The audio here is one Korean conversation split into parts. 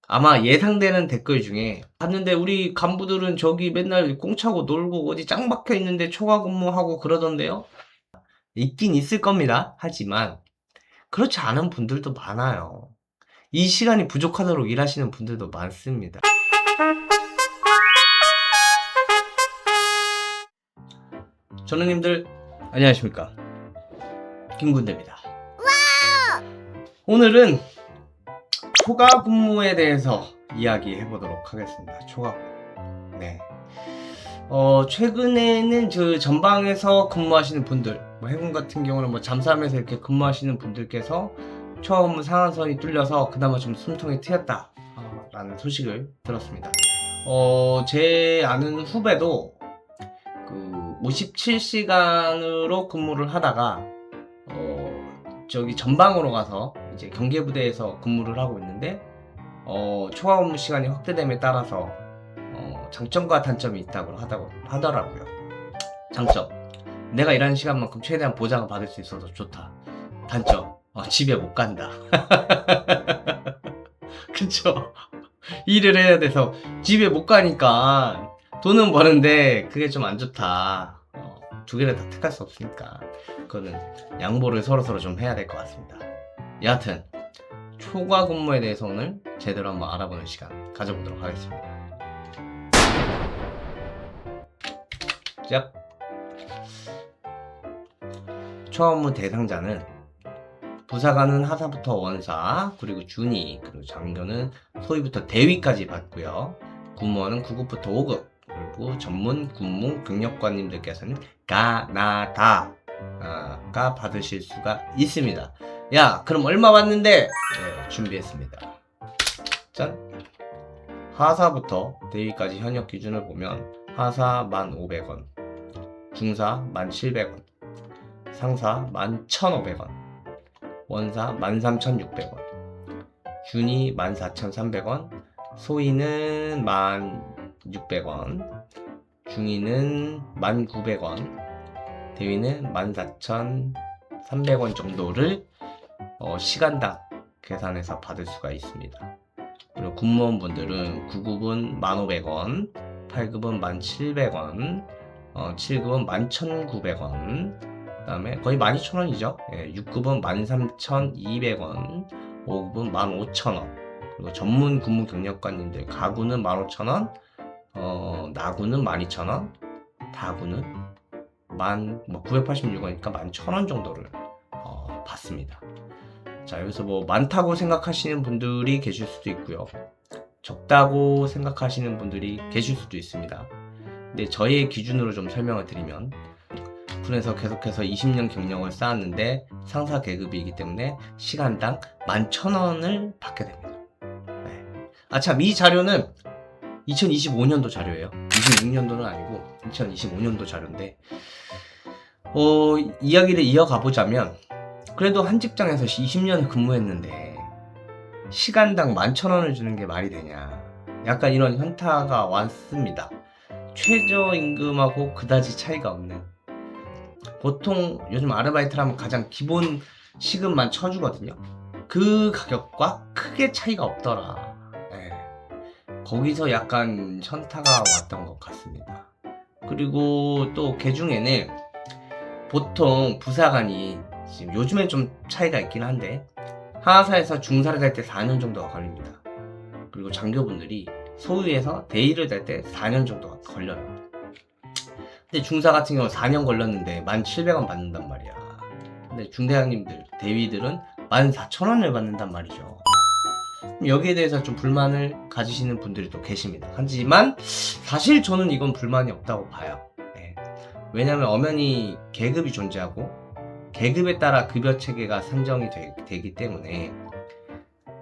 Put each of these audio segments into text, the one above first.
아마 예상되는 댓글 중에 봤는데 우리 간부들은 저기 맨날 꽁차고 놀고 어디 짱 박혀 있는데 초과 근무하고 그러던데요? 있긴 있을 겁니다. 하지만 그렇지 않은 분들도 많아요. 이 시간이 부족하도록 일하시는 분들도 많습니다. 전우님들 안녕하십니까, 김군대입니다. 오늘은 초과 근무에 대해서 이야기해 보도록 하겠습니다. 초과 근무. 네. 최근에는 저 전방에서 근무하시는 분들, 뭐 해군 같은 경우는 뭐 잠수함에서 이렇게 근무하시는 분들께서 처음 상한선이 뚫려서 그나마 좀 숨통이 트였다 라는 소식을 들었습니다. 제 아는 후배도 그 57시간으로 근무를 하다가 저기 전방으로 가서 이제 경계부대에서 근무를 하고 있는데 초과 근무 시간이 확대됨에 따라서 장점과 단점이 있다고 하더라고요. 장점, 내가 일하는 시간만큼 최대한 보장을 받을 수 있어서 좋다. 단점, 집에 못 간다. 그쵸? 일을 해야 돼서 집에 못 가니까 돈은 버는데 그게 좀 안 좋다. 두 개를 다 택할 수 없으니까 그거는 양보를 서로서로 좀 해야 될 것 같습니다. 여하튼 초과 근무에 대해서 오늘 제대로 한번 알아보는 시간 가져보도록 하겠습니다. 짭. 초과 근무 대상자는 부사관은 하사부터 원사, 그리고 준위, 그리고 장교는 소위부터 대위까지 받고요. 군무원은 9급부터 5급, 그리고 전문 군무 경력관님들께서는 가나다가 받으실 수가 있습니다. 야, 그럼 얼마 받는데? 네, 준비했습니다. 짠! 하사부터 대위까지 현역 기준을 보면 하사 1,500원, 중사 1,700원, 상사 11,500원, 원사 13,600원, 준위 14,300원, 소위는 1,600원, 중위는 1,900원, 대위는 14,300원 정도를 시간당 계산해서 받을 수가 있습니다. 그리고 군무원분들은 9급은 1,500원, 8급은 1,700원, 7급은 11,900원, 그 다음에 거의 12,000원이죠. 6급은 13,200원, 5급은 15,000원, 그리고 전문 군무 경력관님들 가구는 15,000원, 나구는 12,000원, 다구는 986원이니까 11,000원 정도를 받습니다. 자, 여기서 뭐 많다고 생각하시는 분들이 계실 수도 있고요, 적다고 생각하시는 분들이 계실 수도 있습니다. 근데 저의 기준으로 좀 설명을 드리면, 군에서 계속해서 20년 경력을 쌓았는데 상사 계급이기 때문에 시간당 11,000원을 받게 됩니다. 네. 참, 이 자료는 2025년도 자료예요. 26년도는 아니고 2025년도 자료인데, 이야기를 이어가 보자면, 그래도 한 직장에서 20년을 근무했는데 시간당 11,000원을 주는 게 말이 되냐, 약간 이런 현타가 왔습니다. 최저임금하고 그다지 차이가 없는, 보통 요즘 아르바이트를 하면 가장 기본 시급만 쳐주거든요. 그 가격과 크게 차이가 없더라. 네. 거기서 약간 현타가 왔던 것 같습니다. 그리고 또 개중에는 보통 부사관이, 지금 요즘엔 좀 차이가 있긴 한데, 하사에서 중사를 달 때 4년 정도가 걸립니다. 그리고 장교분들이 소위에서 대위를 달 때 4년 정도가 걸려요. 근데 중사 같은 경우 4년 걸렸는데 1,700원 받는단 말이야. 근데 중대장님들, 대위들은 14,000원을 받는단 말이죠. 여기에 대해서 좀 불만을 가지시는 분들이 또 계십니다. 하지만 사실 저는 이건 불만이 없다고 봐요. 네. 왜냐면 엄연히 계급이 존재하고 계급에 따라 급여 체계가 산정이 되기 때문에,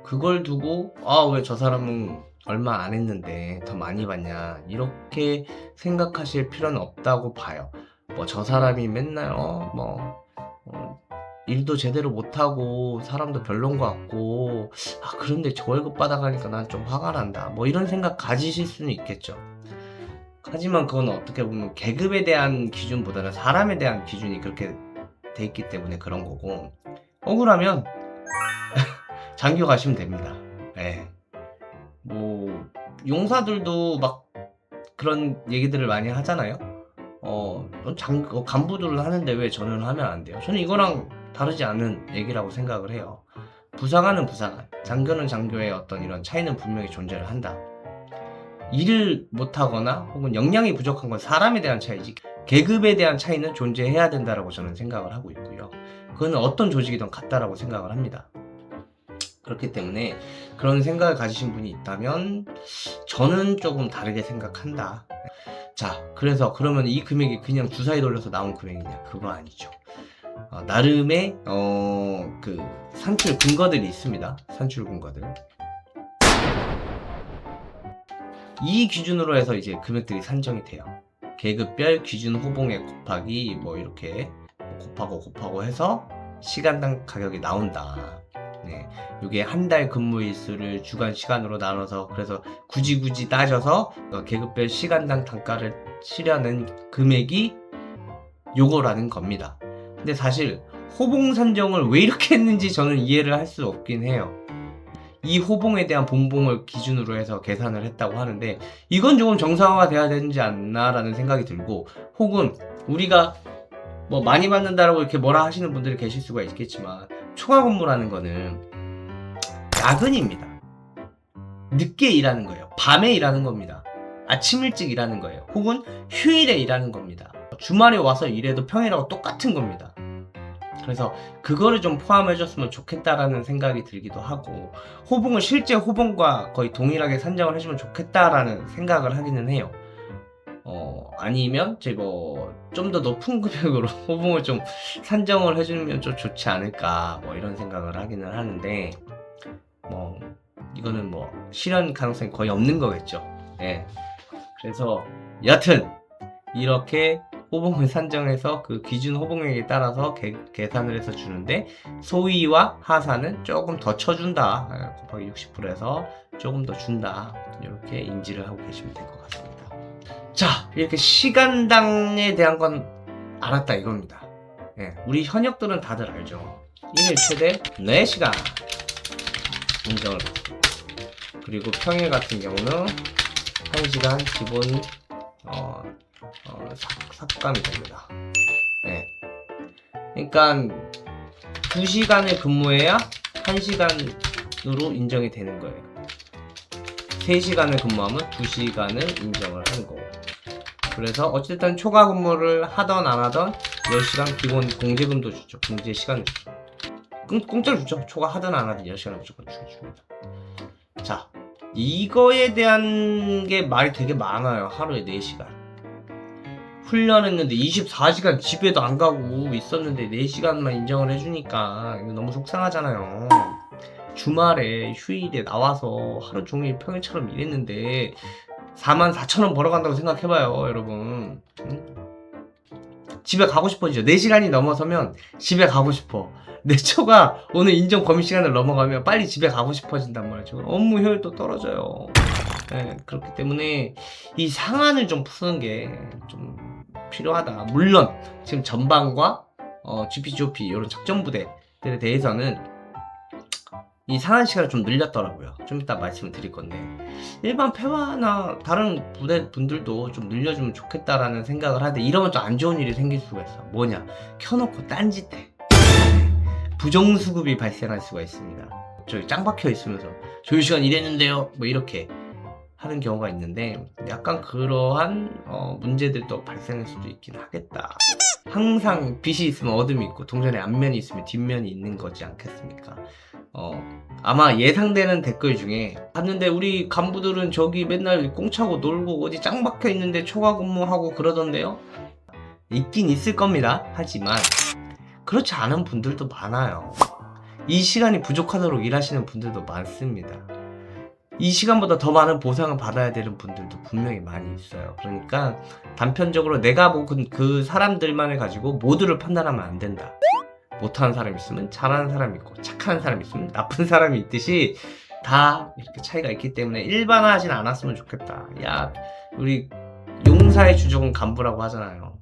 그걸 두고 왜 저 사람은 얼마 안 했는데 더 많이 받냐, 이렇게 생각하실 필요는 없다고 봐요. 뭐 저 사람이 맨날 일도 제대로 못하고 사람도 별론 것 같고, 그런데 저 월급 받아가니까 난 좀 화가 난다, 뭐 이런 생각 가지실 수는 있겠죠. 하지만 그건 어떻게 보면 계급에 대한 기준보다는 사람에 대한 기준이 그렇게 돼 있기 때문에 그런 거고, 억울하면 장교 가시면 됩니다. 네. 용사들도 막 그런 얘기들을 많이 하잖아요. 간부들은 하는데 왜 저는 하면 안 돼요? 저는 이거랑 다르지 않은 얘기라고 생각을 해요. 부사관은 부사관, 장교는 장교의 어떤 이런 차이는 분명히 존재를 한다. 일을 못하거나 혹은 역량이 부족한 건 사람에 대한 차이지, 계급에 대한 차이는 존재해야 된다라고 저는 생각을 하고 있고요. 그거는 어떤 조직이든 같다라고 생각을 합니다. 그렇기 때문에 그런 생각을 가지신 분이 있다면 저는 조금 다르게 생각한다. 자, 그래서 그러면 이 금액이 그냥 주사위 돌려서 나온 금액이냐? 그거 아니죠. 나름의 그 산출 근거들이 있습니다. 산출 근거들. 이 기준으로 해서 이제 금액들이 산정이 돼요. 계급별 기준 호봉액 곱하기 뭐 이렇게 곱하고 해서 시간당 가격이 나온다. 네, 이게 한 달 근무일수를 주간 시간으로 나눠서, 그래서 굳이 따져서 계급별 시간당 단가를 치려는 금액이 요거라는 겁니다. 근데 사실 호봉 산정을 왜 이렇게 했는지 저는 이해를 할 수 없긴 해요. 이 호봉에 대한 본봉을 기준으로 해서 계산을 했다고 하는데 이건 조금 정상화가 돼야 되지 않나라는 생각이 들고, 혹은 우리가 뭐 많이 받는다라고 이렇게 뭐라 하시는 분들이 계실 수가 있겠지만 초과 근무라는 거는 야근입니다. 늦게 일하는 거예요. 밤에 일하는 겁니다. 아침 일찍 일하는 거예요. 혹은 휴일에 일하는 겁니다. 주말에 와서 일해도 평일하고 똑같은 겁니다. 그래서 그거를 좀 포함해줬으면 좋겠다라는 생각이 들기도 하고, 호봉을 실제 호봉과 거의 동일하게 산정을 해주면 좋겠다라는 생각을 하기는 해요. 아니면 좀 더 높은 금액으로 호봉을 좀 산정을 해주면 좀 좋지 않을까, 뭐 이런 생각을 하기는 하는데, 뭐 이거는 뭐 실현 가능성이 거의 없는 거겠죠. 예. 그래서 여하튼 이렇게 호봉을 산정해서 그 기준 호봉액에 따라서 계산을 해서 주는데, 소위와 하사는 조금 더 쳐준다. 곱하기 60%에서 조금 더 준다. 이렇게 인지를 하고 계시면 될 것 같습니다. 자, 이렇게 시간당에 대한 건 알았다 이겁니다. 예, 우리 현역들은 다들 알죠. 1일 최대 4시간 인정을 받습니다. 그리고 평일 같은 경우는 1시간 기본 삭감이 됩니다. 네. 그러니까 2시간을 근무해야 1시간으로 인정이 되는 거예요. 3시간을 근무하면 2시간을 인정을 하는 거고. 그래서 어쨌든 초과 근무를 하던 안 하던 10시간 기본 공제금도 주죠. 공제 시간을 주죠. 공짜로 주죠. 초과 하든 안 하든 10시간을 무조건 줍니다. 자, 이거에 대한 게 말이 되게 많아요. 하루에 4시간. 훈련했는데 24시간 집에도 안 가고 있었는데 4시간만 인정을 해주니까 이거 너무 속상하잖아요. 주말에 휴일에 나와서 하루 종일 평일처럼 일했는데 44,000원 벌어간다고 생각해봐요, 여러분. 응? 집에 가고 싶어지죠. 4시간이 넘어서면 집에 가고 싶어. 내 초가 오늘 인정 범위 시간을 넘어가면 빨리 집에 가고 싶어진단 말이죠. 업무 효율도 떨어져요. 네, 그렇기 때문에 이 상한을 좀 푸는 게 좀 필요하다. 물론 지금 전방과 GP, 이런 작전부대들에 대해서는 이 상한 시간을 좀 늘렸더라고요. 좀 이따 말씀을 드릴 건데, 일반 폐화나 다른 부대 분들도 좀 늘려주면 좋겠다라는 생각을 하는데, 이러면 또 안 좋은 일이 생길 수가 있어. 뭐냐, 켜놓고 딴짓해. 부정수급이 발생할 수가 있습니다. 저기 짱 박혀 있으면서 저희 시간 일했는데요, 뭐 이렇게 하는 경우가 있는데, 약간 그러한 문제들도 발생할 수도 있긴 하겠다. 항상 빛이 있으면 어둠이 있고 동전에 앞면이 있으면 뒷면이 있는 거지 않겠습니까? 아마 예상되는 댓글 중에 봤는데 우리 간부들은 저기 맨날 꽁차고 놀고 어디 짱 박혀 있는데 초과 근무하고 그러던데요? 있긴 있을 겁니다. 하지만 그렇지 않은 분들도 많아요. 이 시간이 부족하도록 일하시는 분들도 많습니다. 이 시간보다 더 많은 보상을 받아야 되는 분들도 분명히 많이 있어요. 그러니까 단편적으로 내가 본 그 사람들만을 가지고 모두를 판단하면 안 된다. 못하는 사람이 있으면 잘하는 사람이 있고, 착한 사람이 있으면 나쁜 사람이 있듯이 다 이렇게 차이가 있기 때문에 일반화하진 않았으면 좋겠다. 야, 우리 용사의 주종은 간부라고 하잖아요.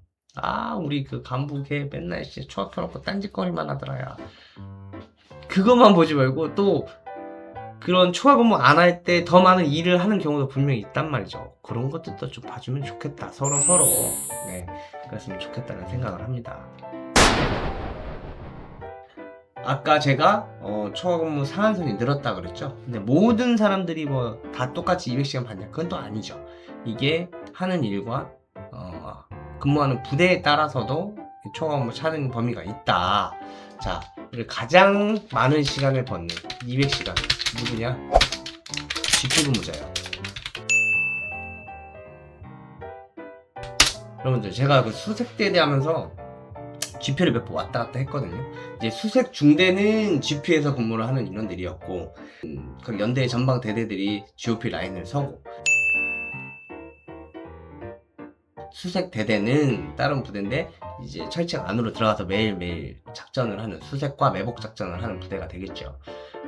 우리 그 간부 걔 맨날 초합 펴놓고 딴짓거리만 하더라. 야, 그것만 보지 말고 또 그런 초과 근무 안 할 때 더 많은 일을 하는 경우도 분명히 있단 말이죠. 그런 것들도 좀 봐주면 좋겠다. 서로 네, 그랬으면 좋겠다는 생각을 합니다. 아까 제가 초과 근무 상한선이 늘었다 그랬죠. 근데 모든 사람들이 뭐 다 똑같이 200시간 받냐? 그건 또 아니죠. 이게 하는 일과 근무하는 부대에 따라서도 초과 근무 차는 범위가 있다. 자, 가장 많은 시간을 벗는 200시간 누구냐? GP 근무자예요. 여러분들, 제가 그 수색대대 하면서 GP를 몇 번 왔다 갔다 했거든요. 이제 수색 중대는 GP에서 근무를 하는 인원들이었고, 그 연대 전방 대대들이 GOP 라인을 서고, 수색 대대는 다른 부대인데 이제 철책 안으로 들어가서 매일매일 작전을 하는, 수색과 매복 작전을 하는 부대가 되겠죠.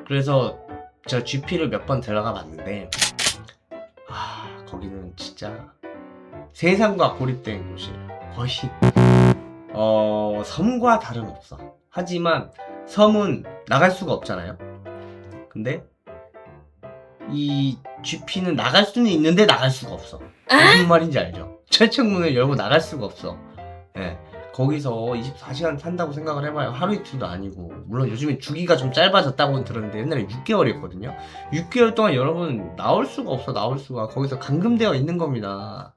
그래서 저 GP를 몇 번 들어가 봤는데, 거기는 진짜 세상과 고립된 곳이에요. 거의 섬과 다름없어. 하지만 섬은 나갈 수가 없잖아요. 근데 이 GP는 나갈 수는 있는데 나갈 수가 없어. 무슨 말인지 알죠? 철책문을 열고 나갈 수가 없어. 네. 거기서 24시간 산다고 생각을 해봐요. 하루 이틀도 아니고. 물론 요즘에 주기가 좀 짧아졌다고는 들었는데 옛날에 6개월이었거든요. 6개월 동안 여러분 나올 수가 없어. 나올 수가. 거기서 감금되어 있는 겁니다.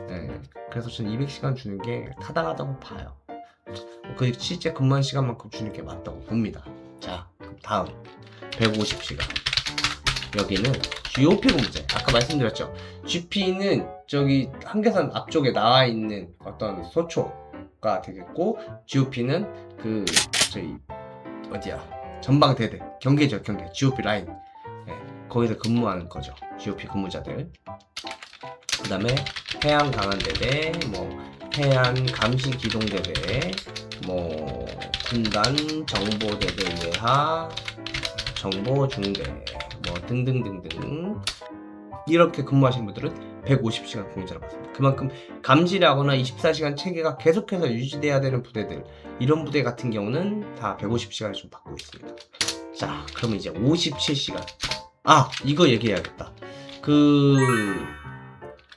네. 그래서 저는 200시간 주는 게 타당하다고 봐요. 그 실제 근무한 시간만큼 주는 게 맞다고 봅니다. 자, 그럼 다음 150시간. 여기는 GOP 근무제. 아까 말씀드렸죠. GP는 저기 한계선 앞쪽에 나와 있는 어떤 소초가 되겠고, GOP는 그 저희 어디야? 전방대대 경계죠, 경계. GOP 라인. 네, 거기서 근무하는 거죠. GOP 근무자들. 그 다음에 해양 강한대대, 뭐 해안 감시 기동대대, 뭐 군단 정보대대 예하, 정보중대, 뭐 등등등등. 이렇게 근무하시는 분들은 150시간 근무자라고 봤습니다. 그만큼 감시를 하거나 24시간 체계가 계속해서 유지돼야 되는 부대들, 이런 부대 같은 경우는 다 150시간을 좀 받고 있습니다. 자, 그럼 이제 57시간. 이거 얘기해야겠다.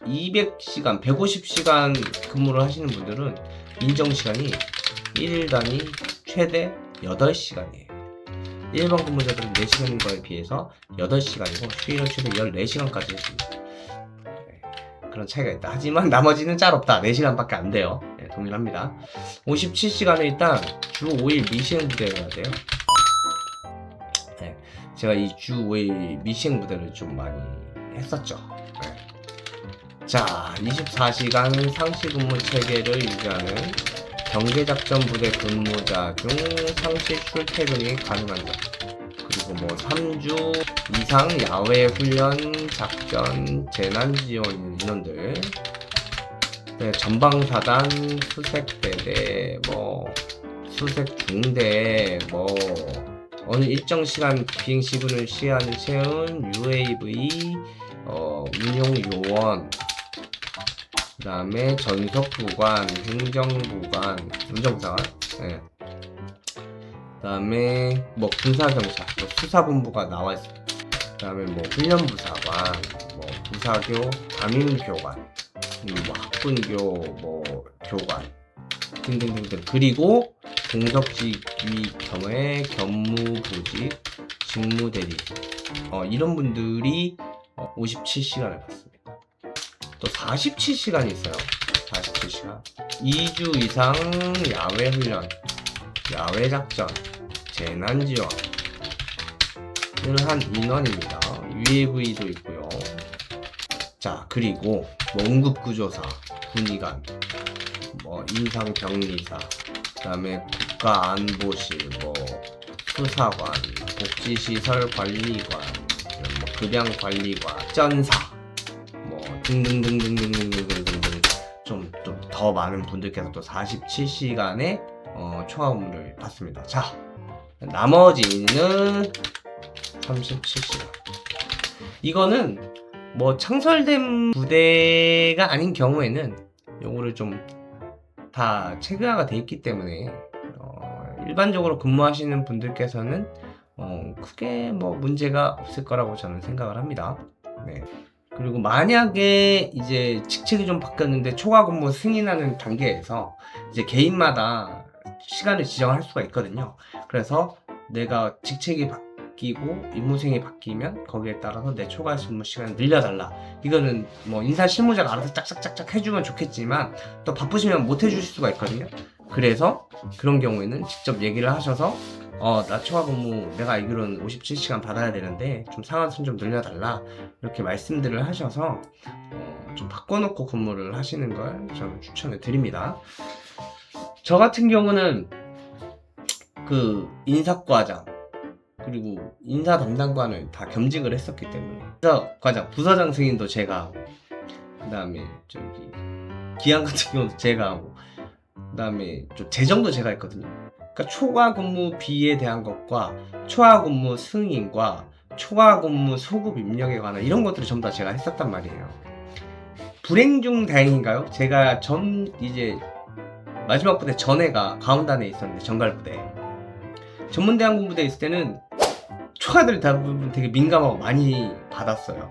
200시간, 150시간 근무를 하시는 분들은 인정시간이 1일 단위 최대 8시간이에요. 일반 근무자들은 4시간인 거에 비해서 8시간이고 휴일은 최대 14시간까지 해줍니다. 네, 그런 차이가 있다. 하지만 나머지는 짤 없다. 4시간밖에 안 돼요. 네, 동일합니다. 57시간은 일단 주 5일 미시행 부대를 해야 돼요. 네, 제가 이 주 5일 미시행 부대를 좀 많이 했었죠. 네. 자, 24시간 상시 근무 체계를 유지하는 경계작전 부대 근무자 중 상시 출퇴근이 가능한 점. 그리고 뭐 3주 이상 야외 훈련, 작전, 재난 지원 인원들. 네, 전방사단, 수색대대, 뭐 수색 중대, 뭐 어느 일정 시간 비행 시간을 채운 UAV, 운용 요원, 그 다음에 전속부관, 행정부관, 운정부관, 네. 그 다음에 뭐 군사경찰, 뭐 수사본부가 나와 있습니다. 그 다음에 뭐 훈련부사관, 뭐 부사교, 담임교관, 뭐 학분교, 뭐 교관 등등등등. 그리고 공석직위 겸의 견무부직, 직무대리, 이런 분들이 57시간을 받습니다. 또 47시간이 있어요. 47시간. 2주 이상 야외 훈련, 야외 작전, 재난 지원을 한 인원입니다. UAV도 있고요. 자, 그리고 뭐 응급구조사, 군의관, 뭐 인상병리사, 그다음에 국가안보실, 뭐 수사관, 복지시설관리관, 뭐 급양관리관, 전사, 등등등등등등등등등 좀 더 많은 분들께서 또 47시간의 초과 근무를 받습니다. 자, 나머지는 37시간. 이거는 뭐 창설된 부대가 아닌 경우에는 요거를 좀 다 체계화가 돼 있기 때문에 일반적으로 근무하시는 분들께서는 크게 뭐 문제가 없을 거라고 저는 생각을 합니다. 네. 그리고 만약에 이제 직책이 좀 바뀌었는데 초과 근무 승인하는 단계에서 이제 개인마다 시간을 지정할 수가 있거든요. 그래서 내가 직책이 바뀌고 임무수행이 바뀌면 거기에 따라서 내 초과 근무 시간을 늘려달라. 이거는 뭐 인사 실무자가 알아서 짝짝짝짝 해주면 좋겠지만 또 바쁘시면 못 해주실 수가 있거든요. 그래서 그런 경우에는 직접 얘기를 하셔서 나 초과 근무 내가 알기로는 57시간 받아야 되는데 좀 상한 순 좀 늘려달라 이렇게 말씀들을 하셔서 좀 바꿔놓고 근무를 하시는 걸 저는 추천을 드립니다. 저 같은 경우는 그 인사과장 그리고 인사 담당관을 다 겸직을 했었기 때문에 인사과장 부서장 승인도 제가 하고 그 다음에 저기 기한 같은 경우도 제가 하고 그 다음에 좀 재정도 제가 했거든요. 그러니까 초과 근무비에 대한 것과 초과 근무 승인과 초과 근무 소급 입력에 관한 이런 것들을 전부 다 제가 했었단 말이에요. 불행 중 다행인가요? 제가 이제 마지막 부대 전해가 가운단에 있었는데 정갈부대 전문대항군 부대에 있을 때는 초과들이 대부분 되게 민감하고 많이 받았어요.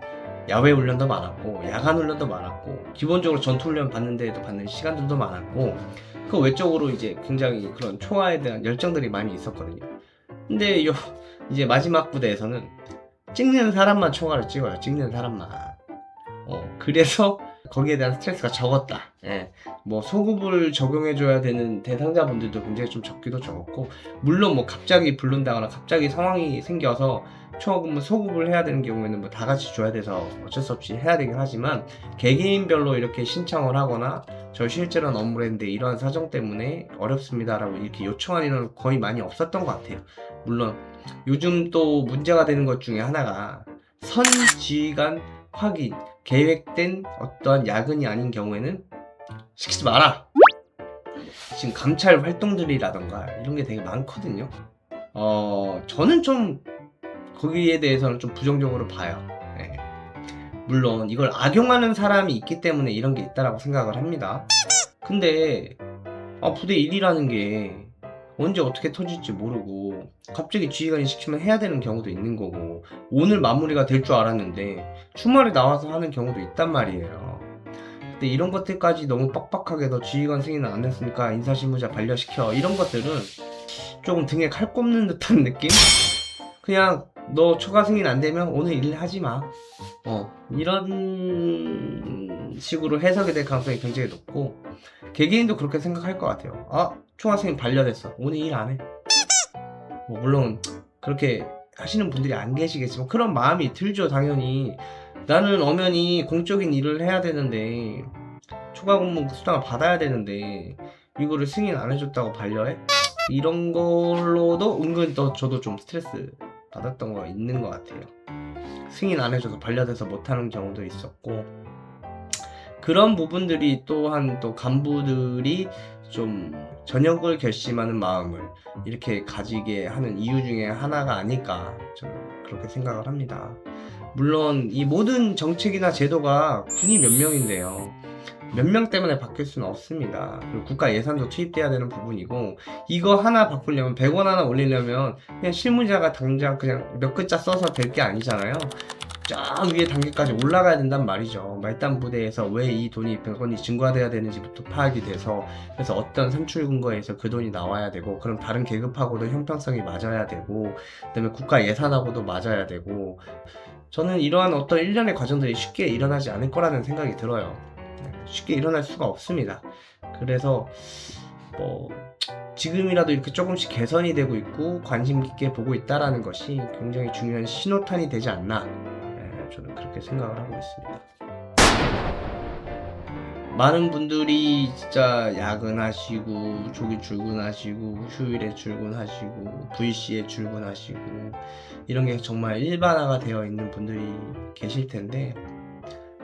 야외 훈련도 많았고 야간 훈련도 많았고 기본적으로 전투 훈련 받는 데에도 받는 시간들도 많았고 그 외적으로 이제 굉장히 그런 초과에 대한 열정들이 많이 있었거든요. 근데 이제 마지막 부대에서는 찍는 사람만 초과를 찍어요. 찍는 사람만. 그래서 거기에 대한 스트레스가 적었다. 예. 뭐 소급을 적용해줘야 되는 대상자분들도 굉장히 좀 적기도 적었고, 물론 뭐 갑자기 부른다거나 갑자기 상황이 생겨서 초과근무 소급을 해야 되는 경우에는 뭐 다 같이 줘야 돼서 어쩔 수 없이 해야 되긴 하지만, 개개인별로 이렇게 신청을 하거나 저 실제로는 업무를 했는데 이러한 사정 때문에 어렵습니다라고 이렇게 요청한 인원은 거의 많이 없었던 것 같아요. 물론 요즘 또 문제가 되는 것 중에 하나가 선지휘관 확인, 계획된 어떠한 야근이 아닌 경우에는 시키지 마라! 지금 감찰 활동들이라던가 이런 게 되게 많거든요. 저는 좀 거기에 대해서는 좀 부정적으로 봐요. 네. 물론 이걸 악용하는 사람이 있기 때문에 이런 게 있다라고 생각을 합니다. 근데 부대 일이라는 게 언제 어떻게 터질지 모르고 갑자기 지휘관이 시키면 해야 되는 경우도 있는 거고, 오늘 마무리가 될 줄 알았는데 주말에 나와서 하는 경우도 있단 말이에요. 근데 이런 것들까지 너무 빡빡하게 너 지휘관 승인을 안 했으니까 인사실무자 반려시켜, 이런 것들은 조금 등에 칼 꼽는 듯한 느낌? 그냥 너 초과 승인 안 되면 오늘 일 하지 마. 이런 식으로 해석이 될 가능성이 굉장히 높고, 개개인도 그렇게 생각할 것 같아요. 초과 승인 반려됐어. 오늘 일 안 해. 물론 그렇게 하시는 분들이 안 계시겠지만 그런 마음이 들죠, 당연히. 나는 엄연히 공적인 일을 해야 되는데 초과 근무 수당을 받아야 되는데 이거를 승인 안 해줬다고 반려해? 이런 걸로도 은근 또 저도 좀 스트레스 받았던 거 있는 것 같아요. 승인 안 해줘서 반려돼서 못하는 경우도 있었고, 그런 부분들이 또한 또 간부들이 좀 전역을 결심하는 마음을 이렇게 가지게 하는 이유 중에 하나가 아닐까, 저는 그렇게 생각을 합니다. 물론 이 모든 정책이나 제도가 군이 몇 명인데요, 몇 명 때문에 바뀔 수는 없습니다. 그리고 국가 예산도 투입돼야 되는 부분이고, 이거 하나 바꾸려면 100원 하나 올리려면 그냥 실무자가 당장 그냥 몇 글자 써서 될 게 아니잖아요. 쫙 위에 단계까지 올라가야 된단 말이죠. 말단 부대에서 왜 이 돈이 100원이 증가돼야 되는지부터 파악이 돼서, 그래서 어떤 산출 근거에서 그 돈이 나와야 되고, 그럼 다른 계급하고도 형평성이 맞아야 되고, 그다음에 국가 예산하고도 맞아야 되고, 저는 이러한 어떤 일련의 과정들이 쉽게 일어나지 않을 거라는 생각이 들어요. 쉽게 일어날 수가 없습니다. 그래서 지금이라도 이렇게 조금씩 개선이 되고 있고 관심 깊게 보고 있다라는 것이 굉장히 중요한 신호탄이 되지 않나, 저는 그렇게 생각을 하고 있습니다. 많은 분들이 진짜 야근하시고 조기 출근하시고 휴일에 출근하시고 VC에 출근하시고 이런 게 정말 일반화가 되어 있는 분들이 계실 텐데,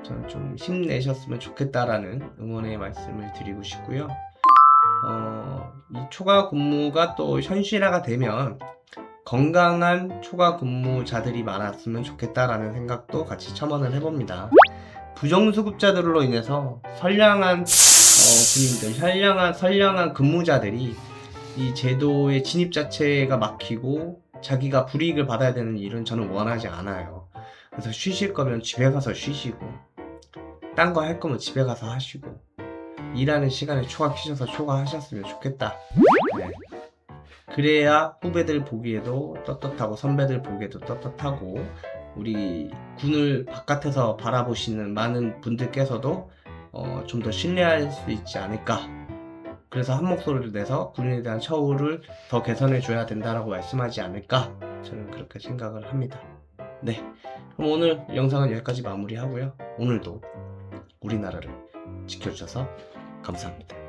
저는 좀 힘내셨으면 좋겠다라는 응원의 말씀을 드리고 싶고요. 이 초과 근무가 또 현실화가 되면 건강한 초과 근무자들이 많았으면 좋겠다라는 생각도 같이 첨언을 해봅니다. 부정수급자들로 인해서 선량한 군인들, 선량한 근무자들이 이 제도의 진입 자체가 막히고 자기가 불이익을 받아야 되는 일은 저는 원하지 않아요. 그래서 쉬실 거면 집에 가서 쉬시고, 딴 거 할 거면 집에 가서 하시고, 일하는 시간에 초과키셔서 초과하셨으면 좋겠다. 네. 그래야 후배들 보기에도 떳떳하고 선배들 보기에도 떳떳하고 우리 군을 바깥에서 바라보시는 많은 분들께서도 좀 더 신뢰할 수 있지 않을까. 그래서 한 목소리를 내서 군인에 대한 처우를 더 개선해 줘야 된다라고 말씀하지 않을까, 저는 그렇게 생각을 합니다. 네, 그럼 오늘 영상은 여기까지 마무리하고요. 오늘도 우리나라를 지켜주셔서 감사합니다.